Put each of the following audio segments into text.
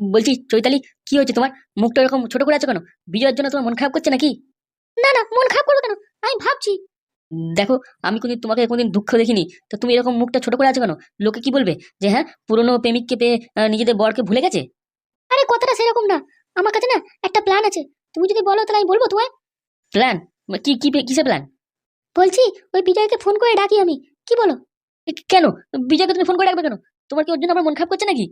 বলছি চৈতালি, কি হয়েছে তোমার? মুখটা এরকম ছোট করে আছো কেন? বিজয়ের জন্য তোমার মন খারাপ করছে নাকি? না না, মন খারাপ করবে কেন? আমি ভাবছি। দেখো, আমি কোনদিন তোমাকে কোনদিন দুঃখ দেখিনি। তো তুমি এরকম মুখটা ছোট করে আছো কেন? লোকে কি বলবে? যে হ্যাঁ, পুরনো প্রেমিককে পেয়ে নিজেদের বরকে ভুলে গেছে? আরে কথাটা সেরকম না। আমার কাছে না একটা প্ল্যান আছে। তুমি যদি বলো তাহলে আমি বলবো তোমায়। প্ল্যান? কি কি কিসের প্ল্যান? বলছি, ওই বিজয়কে ফোন করে ডাকি আমি। কি বলো? কেন? বিজয়কে তুমি ফোন করে রাখবে কেন? তোমার কি ওর জন্য আমার মন খারাপ করছে নাকি?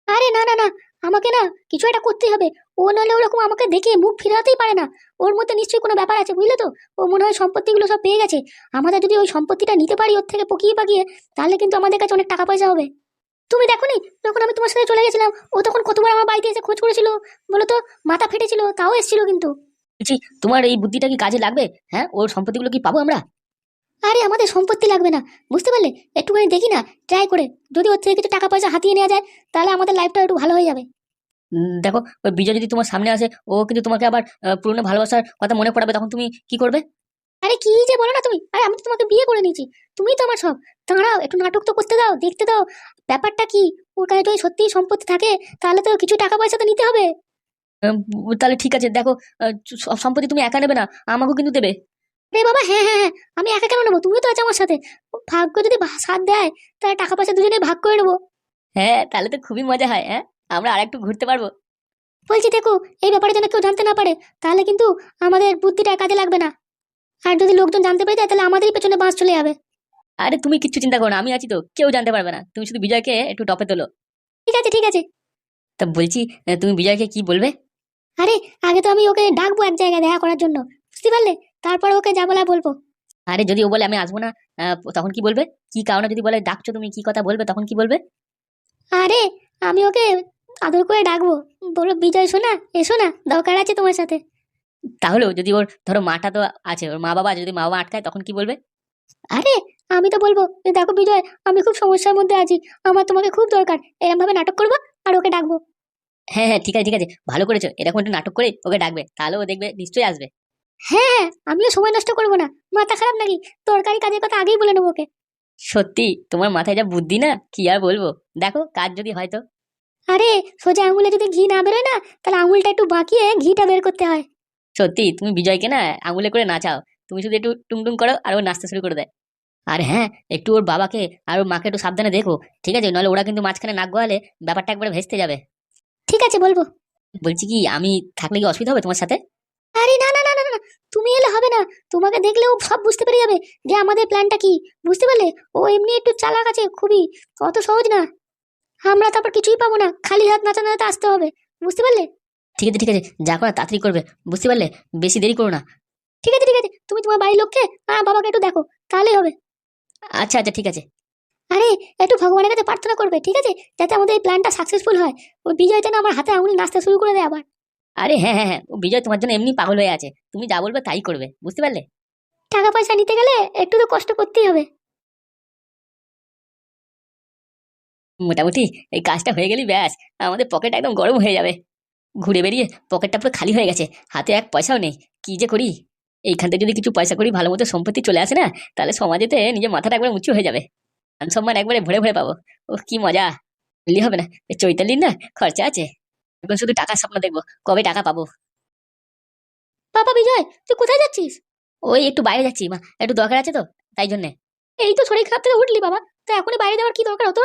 আরে না না না, আমাকে না কিছু একটা করতেই হবে। ও নাহলে ওরকম আমাকে দেখে মুখ ফিরাতেই পারে না। ওর মধ্যে নিশ্চয়ই কোনো ব্যাপার আছে, বুঝলে তো? ও মনে হয় সম্পত্তিগুলো সব পেয়ে গেছে। আমরা যদি ওই সম্পত্তিটা নিতে পারি ওর থেকে পকিয়ে পাকিয়ে, তাহলে কিন্তু আমাদের কাছে অনেক টাকা পয়সা হবে। তুমি দেখোনি যখন আমি তোমার সাথে চলে গেছিলাম, ও তখন কতবার আমার বাড়িতে এসে খোঁজ করেছিল? বলো তো। মাথা ফেটেছিল তাও এসেছিল কিন্তু। বলছি, তোমার এই বুদ্ধিটা কি কাজে লাগবে? হ্যাঁ, ওর সম্পত্তিগুলো কি পাবো আমরা? আরে আমাদের সম্পত্তি লাগবে না, বুঝতে পারলে? একটুখানি দেখি না, ট্রাই করে। যদি ওর থেকে কিছু টাকা পয়সা হাতিয়ে নেওয়া যায়, তাহলে আমাদের লাইফটা একটু ভালো হয়ে যাবে। দেখো, ওই বিজয় যদি তোমার সামনে আসে, ও কিন্তু তোমাকে আবার পুরনো ভালোবাসার কথা মনে পড়াবে, তখন তুমি কি করবে? আরে কি যে বলো না তুমি! আরে আমি তো তোমাকে বিয়ে করে নিয়েছি। তুমিই তো আমার সব। দাঁড়াও, একটু নাটক তো করতে দাও, দেখতে দাও। ব্যাপারটা কি? ওর কাছে যদি সত্যিই সম্পত্তি থাকে, তাহলে তো কিছু টাকা পয়সা তো নিতে হবে। আহ, তাহলে ঠিক আছে, দেখো, সব সম্পত্তি তুমি একা নেবে না, আমাকেও কিন্তু দেবে। রে বাবা, হ্যাঁ হ্যাঁ হ্যাঁ, আমি একা কেন নেবো? তুমিও তো আছো আমার সাথে। ভাগ্য যদি সাথ দেয়, তাহলে টাকা পয়সা দুজনে ভাগ করে নেবো। হ্যাঁ, তাহলে তো খুবই মজা হয়। হ্যাঁ, আমরা আর একটু ঘুরতে পারবো। বলছি দেখো, এই ব্যাপারে যেন কেউ জানতে না পারে, তাহলে কিন্তু আমাদের বুদ্ধিটা কাজে লাগবে না। আর যদি লোকজন জানতে পেরে যায়, তাহলে আমাদেরই পেছনে বাঁশ চলে যাবে। আরে তুমি কিচ্ছু চিন্তা করো না, আমি আছি তো, কেউ জানতে পারবে না। তুমি শুধু বিজয়কে একটু টপে তোলো। ঠিক আছে ঠিক আছে। তা বলছি, তুমি বিজয়কে কি বলবে? আরে আগে তো আমি ওকে ডাকবো এক জায়গায় দেখা করার জন্য, বুঝতে পারলে? তারপর ওকে যা বলা বলবো। আরে যদি ও বলে আমি আসবো না, তখন কি বলবে? কি কারণে যদি বলে ডাকছো, তুমি কি কথা বলবে, তখন কি বলবে? আরে আমি ওকে আদর করে ডাকবো। বলবো, বিজয় শোনা, এসো না, দরকার আছে তোমার সাথে। তাহলেও যদি ওর ধরো মাটা তো আছে, ওর মা বাবা আছে, যদি মা বাবা আটকায় তখন কি বলবে? আরে আমি তো বলবো যে, দেখো বিজয়, আমি খুব সমস্যার মধ্যে আছি, আমার তোমাকে খুব দরকার। এরকম ভাবে নাটক করবো আর ওকে ডাকবো। হ্যাঁ হ্যাঁ, ঠিক আছে ঠিক আছে, ভালো করেছো। এরকম একটু নাটক করে ওকে ডাকবে, তাহলে ও দেখবে নিশ্চয়ই আসবে। হ্যাঁ হ্যাঁ, আমিও সময় নষ্ট করবো না। মাথা খারাপ নাকি? দরকারি কাজের কথা আগেই বলে নেবো ওকে। সত্যি তোমার মাথায় যা বুদ্ধি না, কি আর বলবো। দেখো, কাজ যদি হয় তো। আরে সোজা আঙুলে যদি ঘি না বেরোয় না, তাহলে আঙুলটা একটু বাঁকিয়ে ঘিটা বের করতে হয়। সত্যি তুমি বিজয়কে না আঙুলে করে নাচাও। তুমি শুধু একটু টুংটুং করো আর ও নাচতে শুরু করে দেয়। আর হ্যাঁ, একটু ওর বাবাকে আর ওর মাকে একটু সাবধানে দেখো, ঠিক আছে? নাহলে ওরা কিন্তু মাঝখানে নাক গলালে ব্যাপারটা একবারে ভেস্তে যাবে। ঠিক আছে, বলবো। বলছি কি, আমি থাকলে কি অসুবিধা হবে তোমার সাথে? আরে না না না না না না, তুমি এলে হবে না। তোমাকে দেখলেও সব বুঝতে পেরে যাবে যে আমাদের প্ল্যানটা কি, বুঝতে পারলে? ও এমনি একটু চালাক আছে খুবই, অত সহজ না। আমরা তারপর কিছুই পাবো না, খালি হাত নাচাতে নাচাতে আসতে হবে, বুঝতে পারলে? ঠিক আছে ঠিক আছে, যা করার তাড়াতাড়ি করবে, বুঝতে পারলে? বেশি দেরি করো না। ঠিক আছে ঠিক আছে, তুমি তোমার বাড়ির লোককে আর বাবাকে একটু দেখো, তাহলেই হবে। আচ্ছা আচ্ছা, ঠিক আছে। আরে একটু ভগবানের কাছে প্রার্থনা করবে, ঠিক আছে? যাতে আমাদের এই প্ল্যানটা সাকসেসফুল হয়। ওই বিজয় যেন আমার হাতে আঙুল নাচতে শুরু করে দেয় আবার। আরে হ্যাঁ হ্যাঁ হ্যাঁ, ও বিজয় তোমার জন্য এমনি পাগল হয়ে আছে, তুমি যা বলবে তাই করবে, বুঝতে পারলে? টাকা পয়সা নিতে গেলে একটু তো কষ্ট করতেই হবে। মোটামুটি এই কাজটা হয়ে গেলেই ব্যাস, আমাদের পকেট একদম গরম হয়ে যাবে। ঘুরে বেরিয়ে পকেটটা পুরো খালি হয়ে গেছে, হাতে এক পয়সাও নেই। কি যে করি! এইখান থেকে যদি কিছু পয়সা করি, ভালো মতো সম্পত্তি চলে আসে না, তাহলে সমাজেতে নিজের মাথাটা একবার উঁচু হয়ে যাবে। মান সম্মান একবারে ভরে ভরে পাবো। ও কি মজা! বললি হবে না, এই চৈতালির না খরচা আছে। এখন শুধু টাকার স্বপ্ন দেখবো, কবে টাকা পাবো। বাবা বিজয়, তুই কোথায় যাচ্ছিস? ওই একটু বাইরে যাচ্ছি মা, একটু দরকার আছে তো, তাই জন্যে। এই তো শরীর খারাপ থেকে উঠলি বাবা, তা এখনই বাইরে যাওয়ার কি দরকার হতো?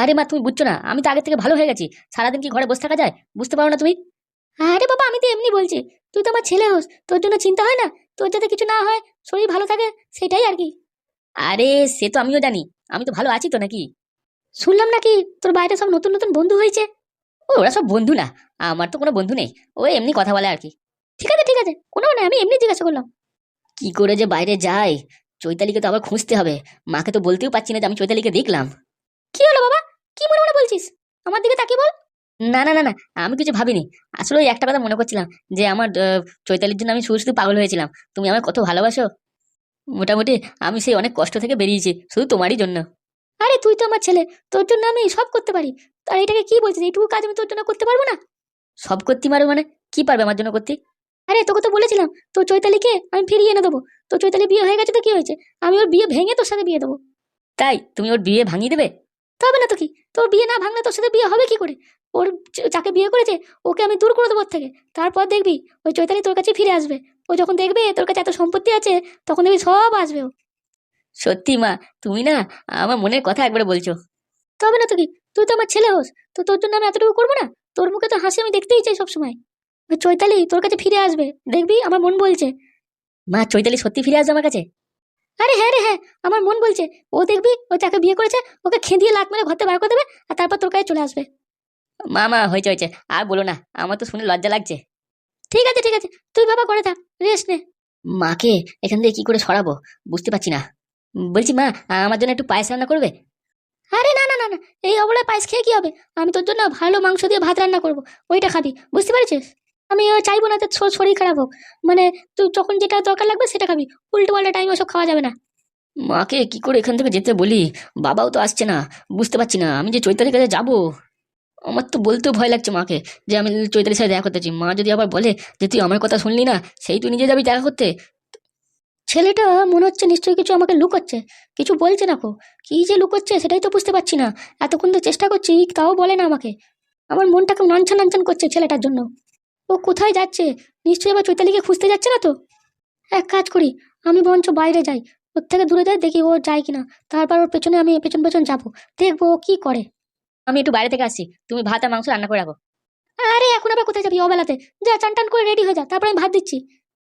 আরে মা, তুমি বুঝছো না, আমি তো আগের থেকে ভালো হয়ে গেছি। সারাদিন কি ঘরে বসে থাকা যায়? বুঝতে পারো না তুমি? আরে বাবা, আমি তো এমনি বলছি। তুই তো আমার ছেলে হোস, তোর জন্য চিন্তা হয় না? তোর যাতে কিছু না হয়, শরীর ভালো থাকে, সেটাই আর কি। আরে সে তো আমিও জানি, আমি তো ভালো আছি তো নাকি। শুনলাম নাকি তোর বাইরে সব নতুন নতুন বন্ধু হয়েছে? ও, ওরা সব বন্ধু না, আমার তো কোনো বন্ধু নেই। ওই এমনি কথা বলে আর কি। ঠিক আছে ঠিক আছে, কোনো মানে আমি এমনি জিজ্ঞাসা করলাম। কি করে যে বাইরে যাই, চৈতালিকে তো আবার খুঁজতে হবে। মাকে তো বলতেও পারছি না যে আমি চৈতালিকে দেখলাম। কি হলো বাবা? কি মনে মনে বলছিস? আমার দিকে তাকিয়ে বল। না না না না, আমি কিছু ভাবিনি। আসলে ওই একটা কথা মনে করছিলাম, যে আমার চৈতালির জন্য আমি শুধু শুধু পাগল হয়েছিলাম। তুমি আমায় কত ভালোবাসো। মোটামুটি আমি সেই অনেক কষ্ট থেকে বেরিয়েছি শুধু তোমারই জন্য। আরে তুই তো আমার ছেলে, তোর জন্য আমি সব করতে পারি। আর এটাকে কি বলছিস? এইটুকু কাজ আমি তোর জন্য করতে পারবো না? সব করতে পারো মানে? কি পারবে আমার জন্য করতে? আরে তোকে তো বলেছিলাম, তোর চৈতালিকে আমি ফিরিয়ে এনে দেবো। তোর চৈতালি বিয়ে হয়ে গেছে তো কি হয়েছে? আমি ওর বিয়ে ভেঙে তোর সাথে বিয়ে দেবো। তাই তুমি ওর বিয়ে ভাঙিয়ে দেবে? তা হবে না তো কি? তোর বিয়ে না ভাঙলে তোর সাথে বিয়ে হবে কি করে? ওর যাকে বিয়ে করেছে ওকে আমি দূর করে দেবো ওর থেকে। তারপর দেখবি ওই চৈতালি তোর কাছে ফিরে আসবে। ও যখন দেখবে তোর কাছে এত সম্পত্তি আছে তখন দেখবি সব আসবে ও। সত্যি মা, তুমি না আমার মনের কথা একবারে বলছো। তবে না তো কি, তুই তো আমার ছেলে হোস, তো তোর জন্য আমি এতটুকু করবো না? তোর মুখে তো হাসি আমি দেখতেই চাই সবসময়। ওই চৈতালি তোর কাছে ফিরে আসবে, দেখবি, আমার মন বলছে। মা, চৈতালি সত্যি ফিরে আসবে আমার কাছে? আরে হ্যাঁ রে হ্যাঁ, আমার মন বলছে। ও দেখবি ও যাকে বিয়ে করেছে ওকে খেদিয়ে লাত মেরে ঘর থেকে বার করে দেবে, আর তারপর তোর কাছে চলে আসবে। মা মা, হয়েছে হয়েছে, আর বলো না, আমার তো শুনে লজ্জা লাগছে। ঠিক আছে ঠিক আছে, তুই বাবা করে থাক, রেস্ট নে। মাকে এখান থেকে কি করে সরাবো বুঝতে পারছি না। বলছি মা, আমার জন্য একটু পায়েস রান্না করবে? আরে না না না না, এই অবলায় পায়েস খেয়ে কি হবে? আমি তোর জন্য ভালো মাংস দিয়ে ভাত রান্না করবো, ওইটা খাবি, বুঝতে পারছিস? আমি চাইবো না তোর শরীর খারাপ হোক। মানে তুই যখন যেটা দরকার লাগবে সেটা খাবি, উল্টো পাল্টা টাইম ওসব খাওয়া যাবে না। মাকে কি করে এখান থেকে যেতে বলি? বাবাও তো আসছে না, বুঝতে পারছি না আমি যে চৈতালির কাছে যাবো। আমার তো বলতেও ভয় লাগছে মাকে যে আমি চৈতালির সাথে দেখা করতে চাই। মা যদি আবার বলে যে তুই আমার কথা শুনলি না, সেই তুই নিজে যাবি দেখা করতে। ছেলেটা মনে হচ্ছে নিশ্চয়ই কিছু আমাকে লুকোচ্ছে, কিছু বলছে না কো। কি যে লুকোচ্ছে সেটাই তো বুঝতে পারছি না। এতক্ষণ তো চেষ্টা করছি তাও বলে না আমাকে। আমার মনটাকে নানছান নানছান করছে ছেলেটার জন্য। ও কোথায় যাচ্ছে? নিশ্চয়ই আবার চৈতালিকে খুঁজতে যাচ্ছে না তো? এক কাজ করি, আমি বরঞ্চ বাইরে যাই, ওর থেকে দূরে যাই, দেখি ও যায় কিনা। তারপর ওর পেছনে আমি পেছন পেছন যাবো, দেখবো ও কি করে। আমি একটু বাইরে থেকে আসছি, তুমি ভাত আর মাংস রান্না করে রাখো। আরে এখন আবার কোথায় যাবি অবেলাতে? যা চান টান করে রেডি হয়ে যা, তারপর আমি ভাত দিচ্ছি।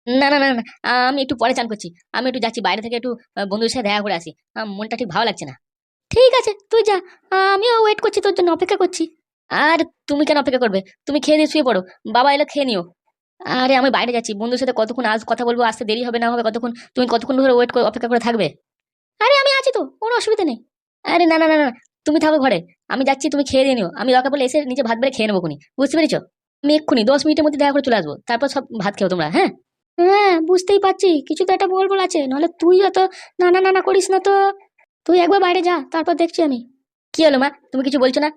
না না না না, আমি একটু পরে চান করছি। আমি একটু যাচ্ছি বাইরে থেকে, একটু বন্ধুদের সাথে দেখা করে আসি। মনটা ঠিক ভালো লাগছে না। ঠিক আছে তুই যা, আমিও ওয়েট করছি, তোর জন্য অপেক্ষা করছি। আর তুমি কেন অপেক্ষা করবে? তুমি খেয়ে দিয়ে শুয়ে পড়ো, বাবা এলে খেয়ে নিও। আরে আমি বাইরে যাচ্ছি, বন্ধুর সাথে কতক্ষণ আজ কথা বলবো, আসতে দেরি হবে না হবে কতক্ষণ? তুমি কতক্ষণ ধরে ওয়েট করে অপেক্ষা করে থাকবে? আরে আমি আছি তো, কোনো অসুবিধা নেই। আরে না না না না, তুমি থাকো ঘরে, আমি যাচ্ছি, তুমি খেয়ে দিয়ে নিও। আমি দরকার পড়লে এসে নিচে ভাত বেড়ে খেয়ে নেবো খুনি, বুঝতে পেরেছো? আমি এক্ষুনি 10 মিনিটের মধ্যে দেখা করে চলে আসবো, তারপর সব ভাত খেও তোমরা, হ্যাঁ? হ্যাঁ বুঝতেই পারছি, কিছু তো একটা বল বল আছে, নাহলে তুই অত নানা নানা করিস না তো। তুই একবার বাইরে যা, তারপর দেখছি আমি। কি হলো মা, তুমি কিছু বলছো না?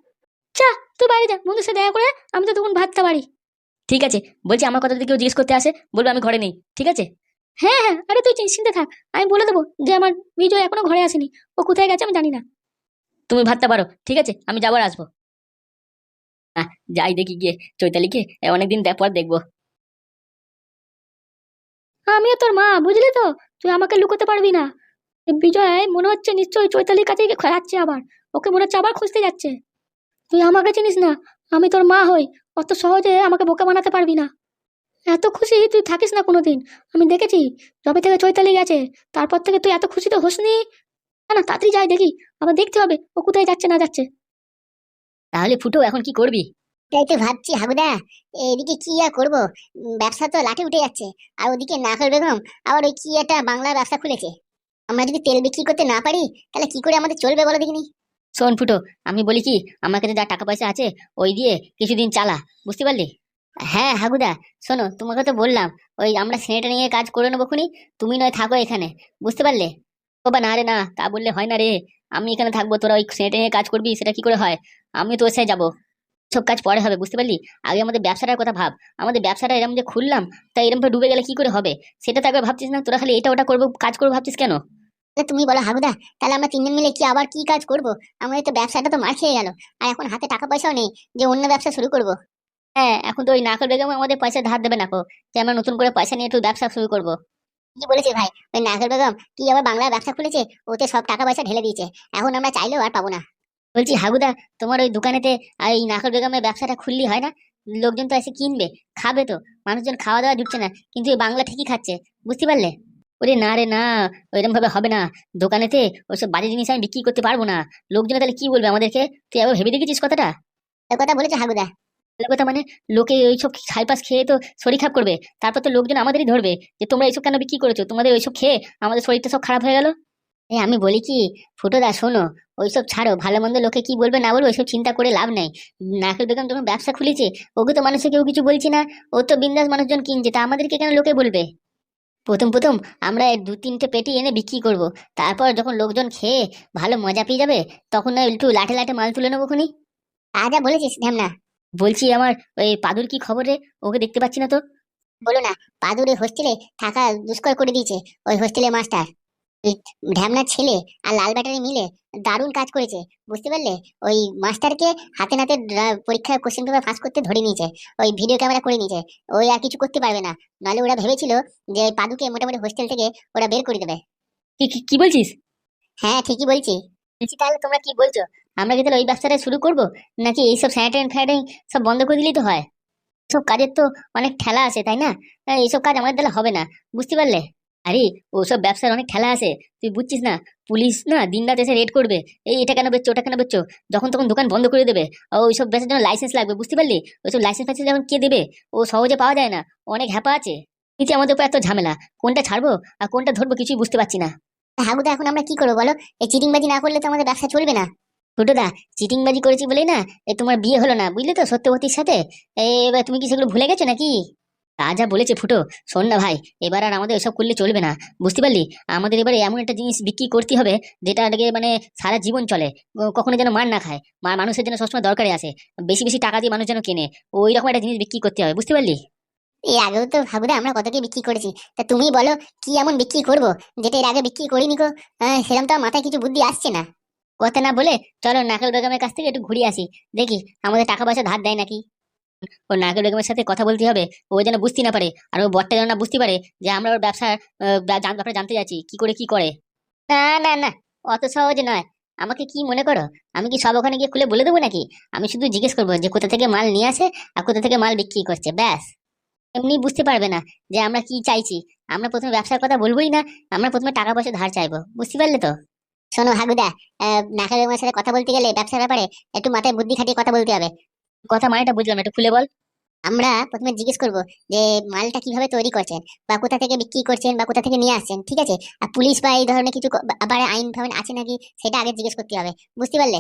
যা, তুই বাইরে যা, বন্ধুর সাথে দেখা করে আমি তো তখন ভাতটা বাড়ি। ঠিক আছে, বলছি আমার কথা যদি কেউ জিজ্ঞেস করতে আসে বলবে আমি ঘরে নেই, ঠিক আছে? হ্যাঁ হ্যাঁ, আরে তুই নিশ্চিন্তে থাক, আমি বলে দেবো যে আমার বিজয় এখনো ঘরে আসেনি, ও কোথায় গেছে আমি জানি না। তুমি ভাতটা পারো, ঠিক আছে, আমি যাবার আসবো। আহ, যাই দেখি গিয়ে চৈতালিকে, অনেকদিন পর দেখবো। আমিও তোর মা, বুঝলি তো, তুই আমাকে লুকোতে পারবি না। এ বিজয় মনে হচ্ছে নিশ্চয়ই চৈতালির কাছে গিয়ে যাচ্ছে আবার, ওকে মনে হচ্ছে আবার খুঁজতে যাচ্ছে। তুই আমাকে চিনিস না, আমি তোর মা হই, অত সহজে আমাকে বোকা বানাতে পারবি না। এত খুশি তুই থাকিস না কোনোদিন, আমি দেখেছি। যবে থেকে চৈতালি গেছে তারপর থেকে তুই এত খুশি তো হোসনি। না না, তাড়াতাড়ি যাই দেখি, আবার দেখতে হবে ও কোথায় যাচ্ছে না যাচ্ছে। তাহলে ফুটো এখন কি করবি? তাই তো ভাবছি হাগুদা, এদিকে কি আর করবো, ব্যবসা তো লাঠে উঠে যাচ্ছে। আর ওদিকে নাকাল বেগম আবার ওই কি একটা বাংলা ব্যবসা খুলেছে। আমরা যদি তেল বিক্রি করতে না পারি তাহলে কি করে আমাদের চলবে বলো দেখিনি। শোন ফুটো, আমি বলি কি, আমার কাছে যা টাকা পয়সা আছে ওই দিয়ে কিছুদিন চালা, বুঝতে পারলি? হ্যাঁ হাগুদা, শোনো তোমাকে তো বললাম ওই আমরা সেনেটা নিয়ে কাজ করে নেবো খুনি, তুমি নয় থাকো এখানে, বুঝতে পারলে? ও বা না রে না, তা বললে হয় না রে। আমি এখানে থাকবো, তোরা ওই সেনেটা নিয়ে কাজ করবি, সেটা কি করে হয়? আমি তো ওর সাথে যাবো, সব কাজ পরে হবে, বুঝতে পারলি? আগে আমাদের ব্যবসাটার কথা ভাব। আমাদের ব্যবসাটা এরকম যে খুললাম, তা এরকম ভাবে ডুবে গেলে কি করে হবে? সেটা তো একবার ভাবছিস না? তোরা খালি এটা ওটা করবো, কাজ করবো ভাবছিস কেন? তাহলে তুমি বলো হাগুদা, তাহলে আমরা তিনজন মিলে কি আবার কি কাজ করব? আমাদের তো ব্যবসাটা তো মার খেয়ে গেল, আর এখন হাতে টাকা পয়সাও নেই যে অন্য ব্যবসা শুরু করব। হ্যাঁ, এখন তো ওই নাকল বেগম আমাদের পয়সা ধার দেবে না কো, যে আমরা নতুন করে পয়সা নিয়ে একটু ব্যবসা শুরু করবো। কি বলেছে ভাই, ওই নাগর বেগম কি আবার বাংলার ব্যবসা খুলেছে, ওতে সব টাকা পয়সা ঢেলে দিয়েছে, এখন আমরা চাইলেও আর পাবো না। বলছি হাগুদা, তোমার ওই দোকানেতে এই নাকল বেগমের ব্যবসাটা খুললি হয় না? লোকজন তো এসে কিনবে, খাবে তো। মানুষজন খাওয়া দাওয়া জুটছে না, কিন্তু এই বাংলা ঠিকই খাচ্ছে, বুঝতে পারলে? ওরে না রে না, ওইরকম ভাবে হবে না। দোকানেতে ওইসব বাজে জিনিস আমি বিক্রি করতে পারবো না। লোকজন তাহলে কি বলবে আমাদেরকে? তুই আবার ভেবে দেখেছিস কথাটা? এ কথা বলেছে হাগুদা। ভালো কথা মানে, লোকে ওইসব ছাইপাস খেয়ে তো শরীর খারাপ করবে। তারপর তো লোকজন আমাদেরই ধরবে যে তোমরা এইসব কেন বিক্রি করেছো, তোমাদের ওইসব খেয়ে আমাদের শরীরটা সব খারাপ হয়ে গেল। এই আমি বলি কি, ফুটোদা শোনো, ওইসব ছাড়ো, ভালো মন্দ লোকে কি বলবে না বলবে ওইসব চিন্তা করে লাভ নাই। নারকেল বেগম যখন ব্যবসা খুলেছে, ওকে তো মানুষে কেউ কিছু বলছে না, ও তো বিন্দাস মানুষজন কিনছে, তা আমাদেরকে কেন লোকে বলবে? প্রথম প্রথম আমরা এই 2-3টে পেটি এনে বিক্রি করব, তারপর যখন লোকজন খেয়ে ভালো মজা পেয়ে যাবে, তখন না একটু লাঠে লাঠে মাল তুলে নেবো খুনি। তা যা বলেছিস ধ্যামনা। বলছি আমার ওই পাদুর কি খবর রে? ওকে দেখতে পাচ্ছি না তো। বলো না, পাদুর ওই হোস্টেলে থাকা দুষ্কর করে দিয়েছে, ওই হোস্টেলে মাস্টার। ওই ঢ্যামনার ছেলে আর লাল ব্যাটারি মিলে দারুণ কাজ করেছে, বুঝতে পারলে? ওই মাস্টারকে হাতে নাতে পরীক্ষার কোশ্চেন পেপার ফাঁস করতে ধরে নিয়েছে, ওই ভিডিও ক্যামেরা করে নিয়েছে। ওই আর কিছু করতে পারবে না, নাহলে ওরা ভেবেছিল যে ওই পাদুকে মোটামুটি হোস্টেল থেকে ওরা বের করে দেবে। কি কি কি বলছিস? হ্যাঁ ঠিকই বলছি। বলছি তাহলে তোমরা কি বলছো, আমরা কি তাহলে ওই ব্যবসাটা শুরু করব, নাকি এইসব স্যানিটারি ফ্যানিটারি সব বন্ধ করে দিলেই তো হয়? সব কাজের তো অনেক ঠেলা আছে, তাই না? এইসব কাজ আমাদের দ্বারা হবে না, বুঝতে পারলে? আরে ওসব ব্যবসার অনেক ঠেলা আছে, তুই বুঝছিস না? পুলিশ না দিন রাত এসে রেড করবে, এই এটা কেন বেচছো ওটা কেন বেচছো, যখন তখন দোকান বন্ধ করে দেবে। আর ওইসব ব্যবসার জন্য লাইসেন্স লাগবে, বুঝতে পারলি? ওইসব লাইসেন্স ফাইসেন্স যখন কে দেবে, ও সহজে পাওয়া যায় না, অনেক হ্যাপা আছে। নিচে আমাদের উপর এত ঝামেলা, কোনটা ছাড়বো আর কোনটা ধরবো কিছুই বুঝতে পারছি না। হাগুদা এখন আমরা কি করবো বলো? এই চিটিংবাজি না করলে তো আমাদের ব্যবসা চলবে না। ছোটদা, চিটিংবাজি করেছি বলেই না তোমার বিয়ে হলো না, বুঝলে তো, সত্যবতীর সাথে। এবার তুমি কি সেগুলো ভুলে গেছো নাকি? তা যা বলেছে ফুটো, শোন না ভাই, এবার আর আমাদের এসব করলে চলবে না, বুঝতে পারলি? আমাদের এবারে এমন একটা জিনিস বিক্রি করতে হবে যেটা আগে মানে সারা জীবন চলে, কখনো যেন মার না খায়, মানুষের যেন সবসময় দরকারে আসে, বেশি বেশি টাকা দিয়ে মানুষ যেন কেনে, ওই রকম একটা জিনিস বিক্রি করতে হবে, বুঝতে পারলি? এর আগেও তো হাগুদা আমরা কত কি বিক্রি করেছি, তা তুমি বলো কি এমন বিক্রি করবো যেটা এর আগে বিক্রি করিনি গো? সেরকম তো আমার মাথায় কিছু বুদ্ধি আসছে না। কথা না বলে চলো নাকাল বেগমের কাছ থেকে একটু ঘুরে আসি, দেখি আমাদের টাকা পয়সা ধার দেয় নাকি। ও নাকেল বেগমের সাথে কথা বলতে হবে, ও যেন বুঝতে না পারে, আর ও বরটা যেন না বুঝতে পারে যে আমরা ওর ব্যবসার ব্যাপারে জানতে যাচ্ছি কি করে কি করে। না না না, অত সহজ নয়। আমাকে কি মনে করো, আমি কি সব ওখানে গিয়ে খুলে বলে দেবো নাকি? আমি শুধু জিজ্ঞেস করবো যে কোথা থেকে মাল নিয়ে আসে আর কোথা থেকে মাল বিক্রি করছে, ব্যাস। এমনি বুঝতে পারবে না যে আমরা কি চাইছি। আমরা প্রথমে ব্যবসার কথা বলবোই না, আমরা প্রথমে টাকা পয়সা ধার চাইবো, বুঝতে পারলে তো? শোনো হাগুদা, নাকাল বেগমের সাথে কথা বলতে গেলে ব্যবসার ব্যাপারে একটু মাথায় বুদ্ধি খাটিয়ে কথা বলতে হবে। কথা মানেটা বুঝলাম না, একটু খুলে বল। আমরা প্রথমে জিজ্ঞেস করব যে মালটা কিভাবে তৈরি করছেন, বা কোথা থেকে বিক্রি করছেন, বা কোথা থেকে নিয়ে আসছেন, ঠিক আছে? আর পুলিশ বা এই ধরনের কিছু আবার আইন ফাইন আছে নাকি সেটা আগে জিজ্ঞেস করতে হবে, বুঝতে পারলে?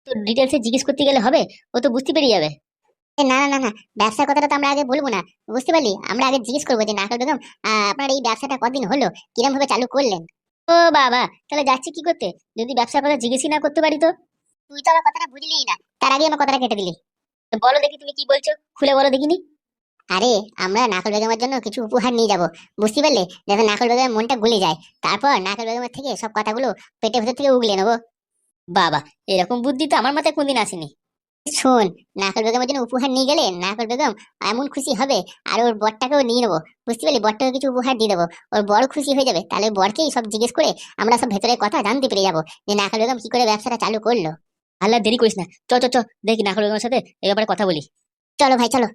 তো ডিটেলসে জিজ্ঞেস করতে গেলে হবে? ও তো বুঝতে পেরে যাবে। না না না না, ব্যবসার কথাটা তো আমরা আগে বলবো না, বুঝতে পারলি? আমরা আগে জিজ্ঞেস করবো যে নাকাল বেগম, আপনার এই ব্যবসাটা কতদিন হলো, কিরম ভাবে চালু করলেন? ও বাবা, তাহলে যাচ্ছি কি করতে যদি ব্যবসার কথা জিজ্ঞেসই না করতে পারি তো? তুই তো আমার কথাটা বুঝলি না, তার আগে আমার কথাটা কেটে দিলি। তো বলো দেখি তুমি কি বলছো, খুলে বলো দেখিনি। আরে আমরা নাকাল বেগমের জন্য কিছু উপহার নিয়ে যাব, বুঝতে পারলে? যাতে নাকাল বেগমের মনটা গলে যায়, তারপর নাকাল বেগমের থেকে সব কথাগুলো পেটের ভেতর থেকে উগলে নেবো। বাবা, এরকম বুদ্ধি তো আমার মাথায় কোনদিন আসেনি। শোন, নাকাল বেগমের জন্য উপহার নিয়ে গেলে নাকাল বেগম এমন খুশি হবে, আর ওর বরটাকেও নিয়ে নেবো, বুঝতে পারলি? বরটাকে কিছু উপহার দিয়ে দেবো, ওর বড় খুশি হয়ে যাবে, তাহলে বরকেই সব জিজ্ঞেস করে আমরা সব ভেতরের কথা জানতে পেরে যাবো যে নাকাল বেগম কি করে ব্যবসাটা চালু করলো। আল্লাহ দেরি করিস না, চ চ চ, দেখি নাখল বেগমের সাথে এই ব্যাপারে কথা বলি। চলো ভাই চলো।